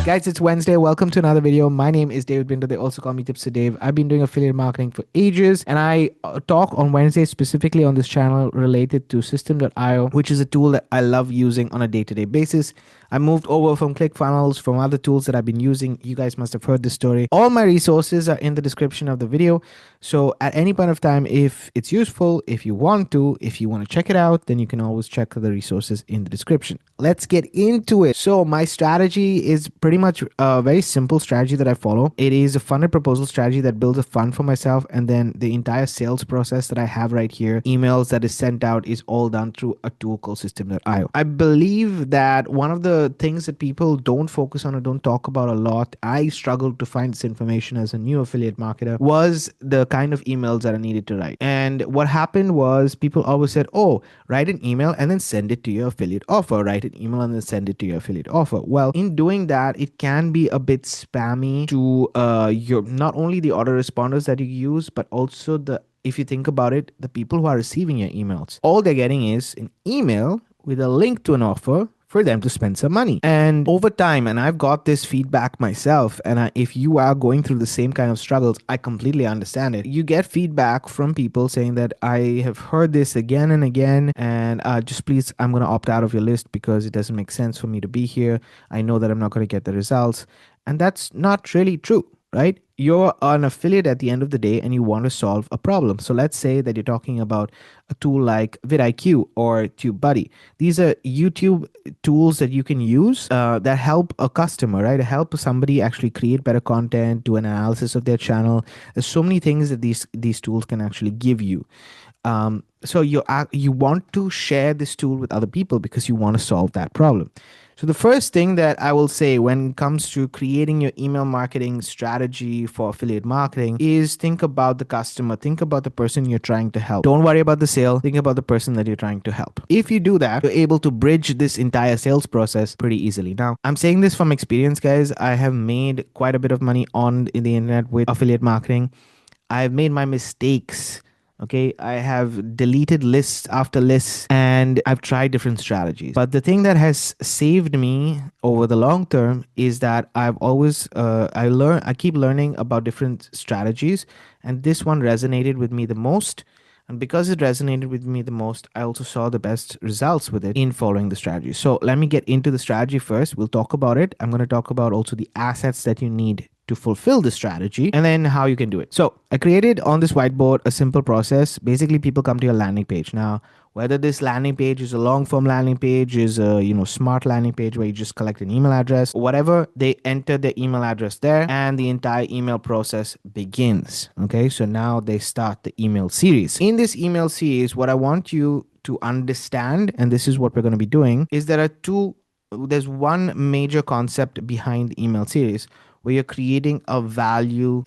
Guys, it's Wednesday. Welcome to another video. My name is David Binder. They also call me Tips to Dave. I've been doing affiliate marketing for ages, and I talk on Wednesdays specifically on this channel related to System.io, which is a tool that I love using on a day-to-day basis. I moved over from ClickFunnels, from other tools that I've been using. You guys must have heard this story. All my resources are in the description of the video. So at any point of time, if it's useful, if you want to check it out, then you can always check the resources in the description. Let's get into it. So my strategy is pretty much a very simple strategy that I follow. It is a funded proposal strategy that builds a fund for myself, and then the entire sales process that I have right here, emails that is sent out, is all done through a tool called System.io. I believe that one of the things that people don't focus on or don't talk about a lot, I struggled to find this information as a new affiliate marketer, was the kind of emails that I needed to write. And what happened was people always said, oh, write an email and then send it to your affiliate offer. Write an email and then send it to your affiliate offer. Well, in doing that, it can be a bit spammy to your not only the autoresponders that you use, but also if you think about it, the people who are receiving your emails. All they're getting is an email with a link to an offer for them to spend some money. And over time, and I've got this feedback myself, and if you are going through the same kind of struggles, I completely understand it. You get feedback from people saying that I have heard this again and again, and just please, I'm going to opt out of your list because it doesn't make sense for me to be here. I know that I'm not going to get the results. And that's not really true, right? You're an affiliate at the end of the day and you want to solve a problem. So let's say that you're talking about a tool like VidIQ or TubeBuddy. These are YouTube tools that you can use that help a customer, right? Help somebody actually create better content, do an analysis of their channel. There's so many things that these tools can actually give you. So you want to share this tool with other people because you want to solve that problem. So the first thing that I will say when it comes to creating your email marketing strategy for affiliate marketing is think about the customer, think about the person you're trying to help. Don't worry about the sale, think about the person that you're trying to help. If you do that, you're able to bridge this entire sales process pretty easily. Now, I'm saying this from experience, guys. I have made quite a bit of money in the internet with affiliate marketing. I've made my mistakes. Okay, I have deleted lists after lists and I've tried different strategies. But the thing that has saved me over the long term is that I've always, I keep learning about different strategies, and this one resonated with me the most. And because it resonated with me the most, I also saw the best results with it in following the strategy. So let me get into the strategy first. We'll talk about it. I'm going to talk about also the assets that you need to fulfill the strategy and then how you can do it. So I created on this whiteboard a simple process. Basically, people come to your landing page. Now, whether this landing page is a long form landing page, is a smart landing page where you just collect an email address, whatever, they enter their email address there and the entire email process begins. Okay, so now they start the email series. In this email series, what I want you to understand, and this is what we're going to be doing, is there's one major concept behind the email series where you're creating a value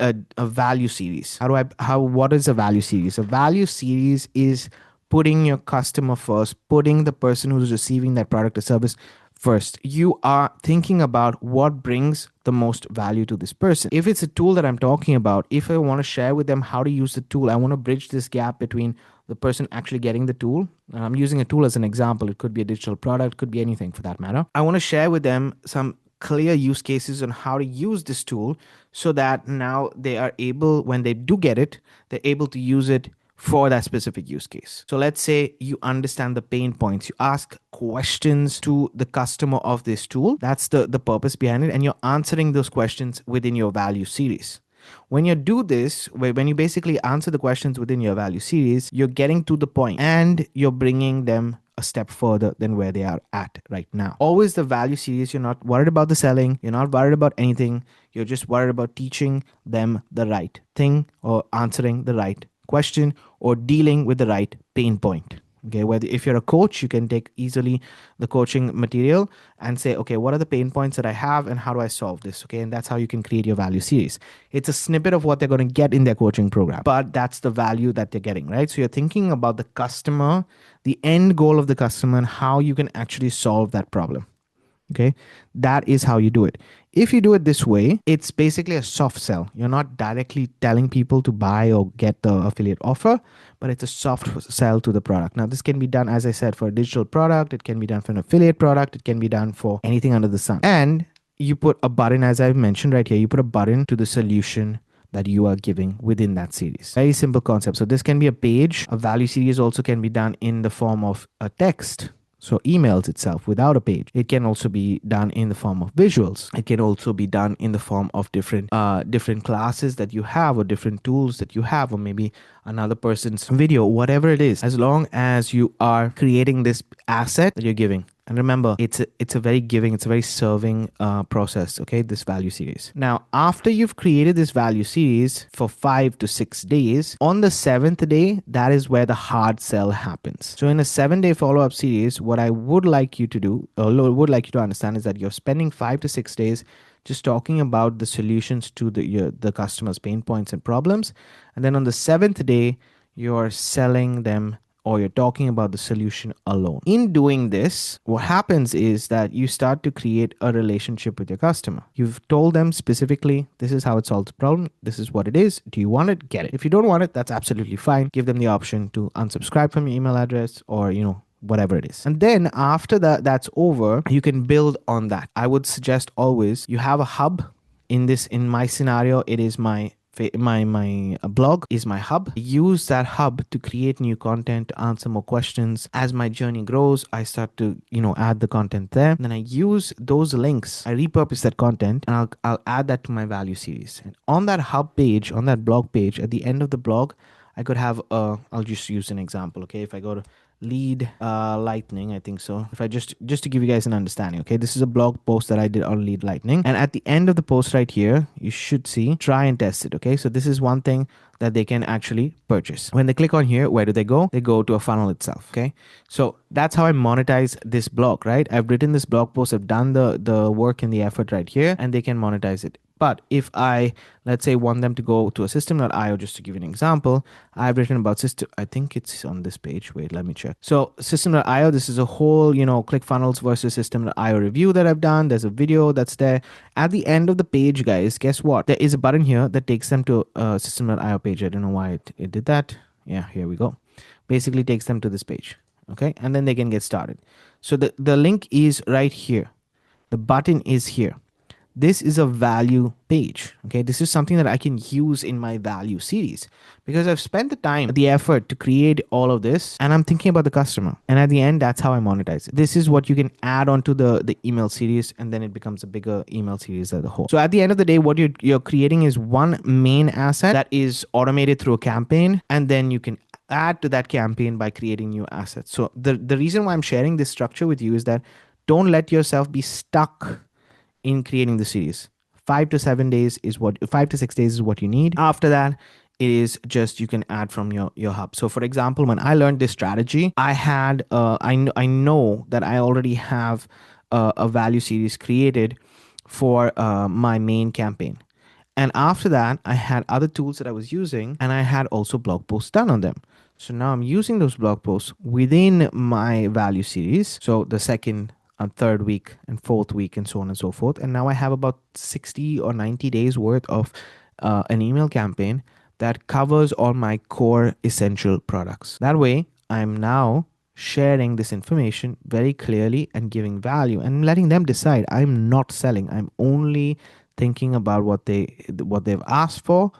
series. What is a value series? A value series is putting your customer first, putting the person who's receiving that product or service first. You are thinking about what brings the most value to this person. If it's a tool that I'm talking about, if I want to share with them how to use the tool, I want to bridge this gap between the person actually getting the tool. And I'm using a tool as an example. It could be a digital product, could be anything for that matter. I want to share with them some clear use cases on how to use this tool so that now they are able, when they do get it, they're able to use it for that specific use case. So let's say you understand the pain points. You ask questions to the customer of this tool. That's the purpose behind it. And you're answering those questions within your value series. When you do this, when you basically answer the questions within your value series, you're getting to the point and you're bringing them a step further than where they are at right now. Always the value series, you're not worried about the selling, you're not worried about anything, you're just worried about teaching them the right thing or answering the right question or dealing with the right pain point. Okay, if you're a coach, you can take easily the coaching material and say, okay, what are the pain points that I have and how do I solve this? Okay, and that's how you can create your value series. It's a snippet of what they're going to get in their coaching program, but that's the value that they're getting, right? So you're thinking about the customer, the end goal of the customer, and how you can actually solve that problem. Okay, that is how you do it. If you do it this way, it's basically a soft sell. You're not directly telling people to buy or get the affiliate offer, but it's a soft sell to the product. Now, this can be done, as I said, for a digital product. It can be done for an affiliate product. It can be done for anything under the sun. And you put a button, as I've mentioned right here, you put a button to the solution that you are giving within that series. Very simple concept. So this can be a page. A value series also can be done in the form of a text. So emails itself without a page. It can also be done in the form of visuals. It can also be done in the form of different classes that you have, or different tools that you have, or maybe another person's video, whatever it is, as long as you are creating this asset that you're giving. And remember, it's a very giving, it's a very serving process, okay, this value series. Now, after you've created this value series for 5 to 6 days, on the 7th day, that is where the hard sell happens. So in a 7-day follow-up series, what I would like you to do, or would like you to understand, is that you're spending 5 to 6 days just talking about the solutions to the customer's pain points and problems. And then on the 7th day, you're selling them, or you're talking about the solution alone. In doing this, what happens is that you start to create a relationship with your customer. You've told them specifically, this is how it solves the problem. This is what it is. Do you want it? Get it. If you don't want it, that's absolutely fine. Give them the option to unsubscribe from your email address, or, whatever it is. And then after that's over, you can build on that. I would suggest always you have a hub. In my scenario, it is my blog is my hub. I use that hub to create new content, to answer more questions. As my journey grows, I start to add the content there. And then I use those links, I repurpose that content, and I'll add that to my value series. And on that hub page, on that blog page, at the end of the blog, I could have I'll just use an example. Okay, if I go to lead lightning, I think so. If I just to give you guys an understanding, okay, this is a blog post that I did on lead lightning, and at the end of the post right here, you should see try and test it. Okay, so this is one thing that they can actually purchase. When they click on here, where do they go? They go to a funnel itself. Okay, so that's how I monetize this blog, right? I've written this blog post, I've done the work and the effort right here, and they can monetize it. But if I, let's say, want them to go to a system.io, just to give you an example, I've written about system. I think it's on this page. Wait, let me check. So system.io, this is a whole, ClickFunnels versus system.io review that I've done. There's a video that's there. At the end of the page, guys, guess what? There is a button here that takes them to a system.io page. I don't know why it did that. Yeah, here we go. Basically takes them to this page. Okay, and then they can get started. So the link is right here. The button is here. This is a value page. Okay, this is something that I can use in my value series because I've spent the time, the effort to create all of this, and I'm thinking about the customer. And at the end, that's how I monetize it. This is what you can add onto the email series, and then it becomes a bigger email series as a whole. So at the end of the day, what you're creating is one main asset that is automated through a campaign, and then you can add to that campaign by creating new assets. So the reason why I'm sharing this structure with you is that don't let yourself be stuck in creating the series. 5 to 6 days is what you need. After that, it is just you can add from your hub. So for example, when I learned this strategy, I had I know that I already have a value series created for my main campaign. And after that, I had other tools that I was using, and I had also blog posts done on them. So now I'm using those blog posts within my value series. So the second, third week and fourth week, and so on and so forth. And now I have about 60 or 90 days worth of an email campaign that covers all my core essential products. That way, I'm now sharing this information very clearly and giving value and letting them decide. I'm not selling. I'm only thinking about what they've asked for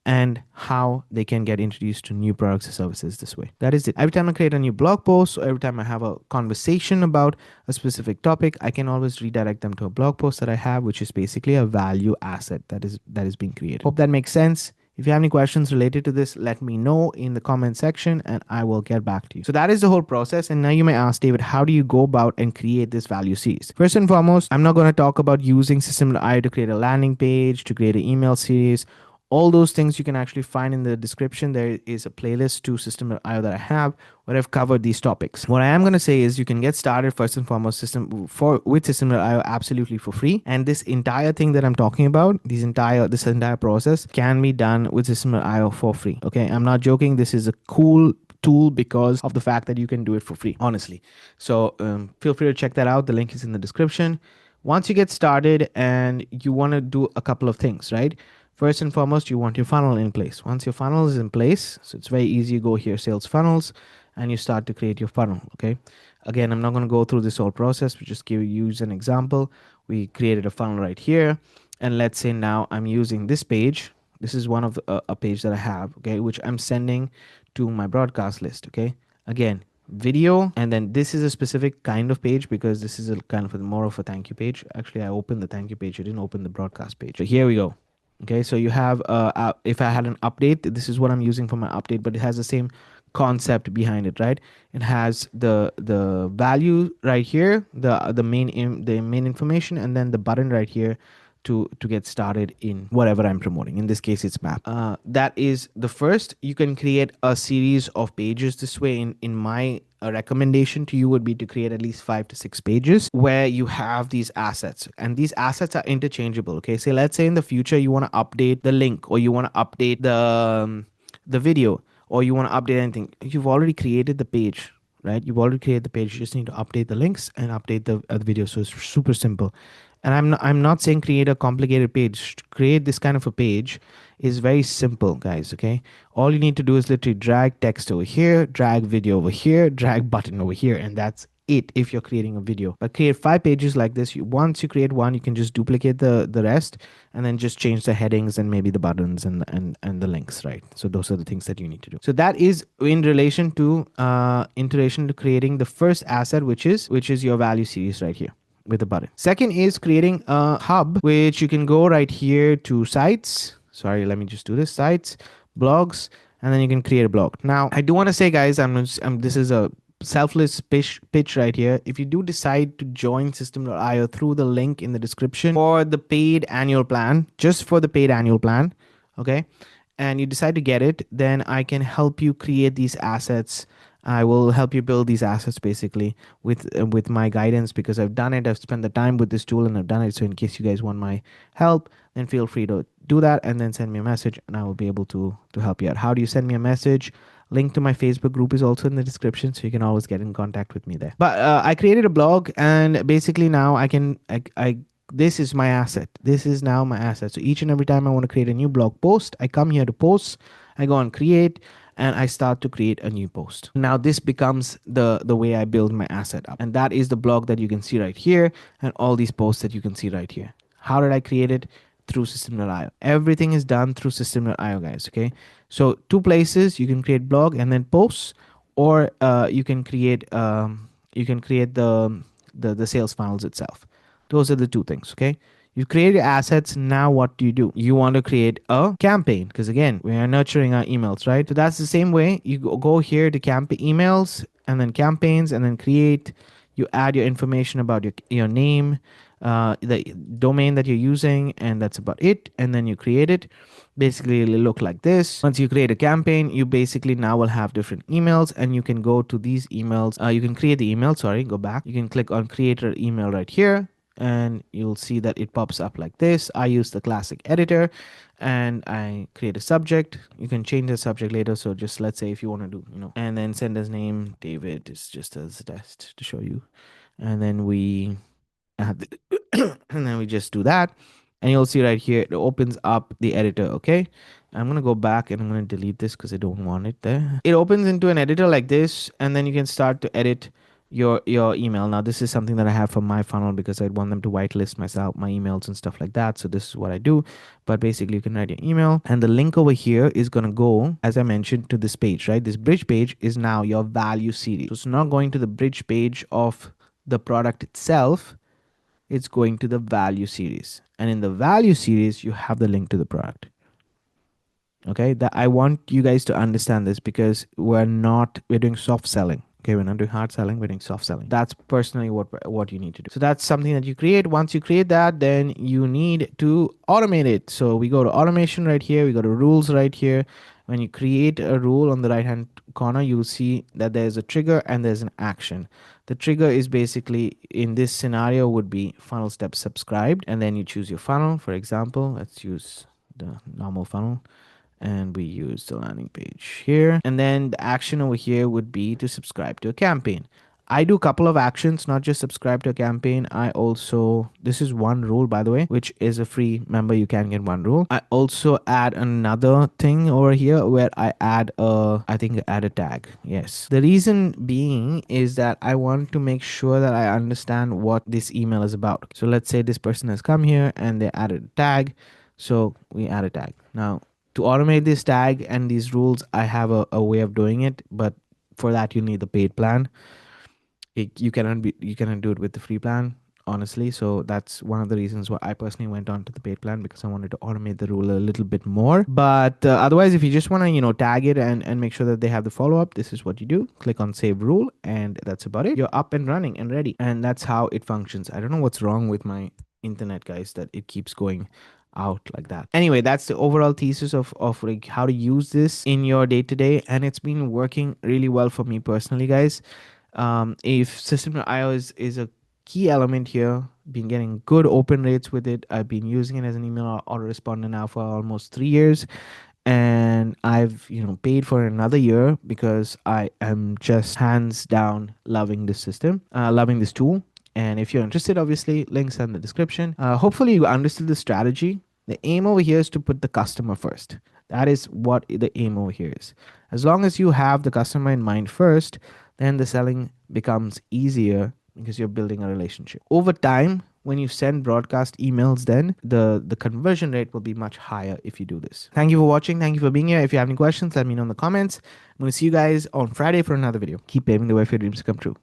and how they can get introduced to new products and services this way. That is it. Every time I create a new blog post, or every time I have a conversation about a specific topic, I can always redirect them to a blog post that I have, which is basically a value asset that is being created. Hope that makes sense. If you have any questions related to this, let me know in the comment section and I will get back to you. So that is the whole process. And now you may ask, David, how do you go about and create this value series? First and foremost, I'm not going to talk about using System.io to create a landing page, to create an email series. All those things you can actually find in the description. There is a playlist to System.io that I have where I've covered these topics. What I am going to say is you can get started first and foremost with System.io absolutely for free. And this entire thing that I'm talking about, this entire process can be done with System.io for free. Okay, I'm not joking. This is a cool tool because of the fact that you can do it for free, honestly. So feel free to check that out. The link is in the description. Once you get started and you want to do a couple of things, right? First and foremost, you want your funnel in place. Once your funnel is in place, so it's very easy, you go here, sales funnels, and you start to create your funnel, okay? Again, I'm not going to go through this whole process. We just use an example. We created a funnel right here. And let's say now I'm using this page. This is one of a page that I have, okay, which I'm sending to my broadcast list, okay. Again, video, and then this is a specific kind of page because this is a kind of more of a thank you page. Actually, I opened the thank you page. I didn't open the broadcast page. So here we go. Okay, so you have if I had an update, this is what I'm using for my update, but it has the same concept behind it, right? It has the value right here, the main information, and then the button right here to get started in whatever I'm promoting. In this case, it's map. That is the first. You can create a series of pages this way. In my recommendation to you would be to create at least 5 to 6 pages where you have these assets, and these assets are interchangeable. Okay, so let's say in the future you want to update the link, or you want to update the video, or you want to update anything. You've already created the page, right? You've already created the page. You just need to update the links and update the video. So it's super simple. And I'm not saying create a complicated page. Create this kind of a page is very simple, guys. Okay, all you need to do is literally drag text over here, drag video over here, drag button over here, and that's it if you're creating a video. But create 5 pages like this. Once you create one, you can just duplicate the rest, and then just change the headings and maybe the buttons and the links, right? So those are the things that you need to do. So that is in relation to creating the first asset, which is your value series right here with a button. Second is creating a hub, which you can go right here to sites. Sorry, let me just do this. Sites, blogs, and then you can create a blog. Now, I do want to say, guys, this is a selfless pitch right here. If you do decide to join System.io through the link in the description for the paid annual plan, just for the paid annual plan, okay, and you decide to get it, then I can help you create these assets. I will help you build these assets basically with my guidance, because I've done it. I've spent the time with this tool and I've done it. So in case you guys want my help, then feel free to do that and then send me a message and I will be able to help you out. How do you send me a message? Link to my Facebook group is also in the description, so you can always get in contact with me there. But I created a blog, and basically now I this is my asset. This is now my asset. So each and every time I want to create a new blog post, I come here to posts, I go on create, and I start to create a new post. Now this becomes the way I build my asset up. And that is the blog that you can see right here, and all these posts that you can see right here. How did I create it? Through System.io. Everything is done through System.io, guys. Okay, so 2 places you can create blog and then posts, or you can create the sales funnels itself. Those are the 2 things. Okay, you create your assets. Now what do? You want to create a campaign, because again, we are nurturing our emails, right? So that's the same way. You go here to campaign emails, and then campaigns, and then create. You add your information about your name, the domain that you're using, and that's about it. And then you create it. Basically, it'll look like this. Once you create a campaign, you basically now will have different emails, and you can go to these emails. You can create the email. Sorry, go back. You can click on create an email right here, and you'll see that it pops up like this. I use the classic editor and I create a subject. You can change the subject later. So just let's say if you want to do, and then send as name David is just as a test to show you. And then we add and then we just do that. And you'll see right here, it opens up the editor. Okay. I'm going to go back and I'm going to delete this because I don't want it there. It opens into an editor like this, and then you can start to edit your email. Now this is something that I have for my funnel because I'd want them to whitelist myself, my emails and stuff like that. So this is what I do. But basically you can write your email, and the link over here is going to go, as I mentioned, to this page, right? This bridge page is now your value series. So it's not going to the bridge page of the product itself. It's going to the value series, and in the value series you have the link to the product. Okay, that I want you guys to understand this, because we're doing soft selling. Okay, we're not doing hard selling, we're doing soft selling. That's personally what you need to do. So that's something that you create. Once you create that, then you need to automate it. So we go to automation right here, we go to rules right here. When you create a rule on the right hand corner, you'll see that there's a trigger and there's an action. The trigger is basically, in this scenario, would be funnel step subscribed, and then you choose your funnel. For example, let's use the normal funnel, and we use the landing page here. And then the action over here would be to subscribe to a campaign. I do a couple of actions, not just subscribe to a campaign. I also, this is one rule by the way, which is a free member. You can get one rule. I also add another thing over here where I add I think I add a tag. Yes. The reason being is that I want to make sure that I understand what this email is about. So let's say this person has come here and they added a tag. So we add a tag. Now to automate this tag and these rules, I have a way of doing it, but for that you need the paid plan. You cannot do it with the free plan, honestly. So that's one of the reasons why I personally went on to the paid plan, because I wanted to automate the rule a little bit more. But otherwise, if you just want to tag it and make sure that they have the follow-up, this is what you do. Click on save rule, and that's about it. You're up and running and ready, and that's how it functions. I don't know what's wrong with my internet, guys, that it keeps going out like that. Anyway, that's the overall thesis of like how to use this in your day-to-day, and it's been working really well for me personally, guys. If System.io is a key element here, been getting good open rates with it. I've been using it as an email autoresponder now for almost 3 years, and I've paid for another year because I am just hands down loving this system, loving this tool. And if you're interested, obviously links in the description. Hopefully you understood the strategy. The aim over here is to put the customer first. That is what the aim over here is. As long as you have the customer in mind first, then the selling becomes easier because you're building a relationship. Over time, when you send broadcast emails, then the conversion rate will be much higher if you do this. Thank you for watching. Thank you for being here. If you have any questions, let me know in the comments. I'm going to see you guys on Friday for another video. Keep paving the way for your dreams to come true.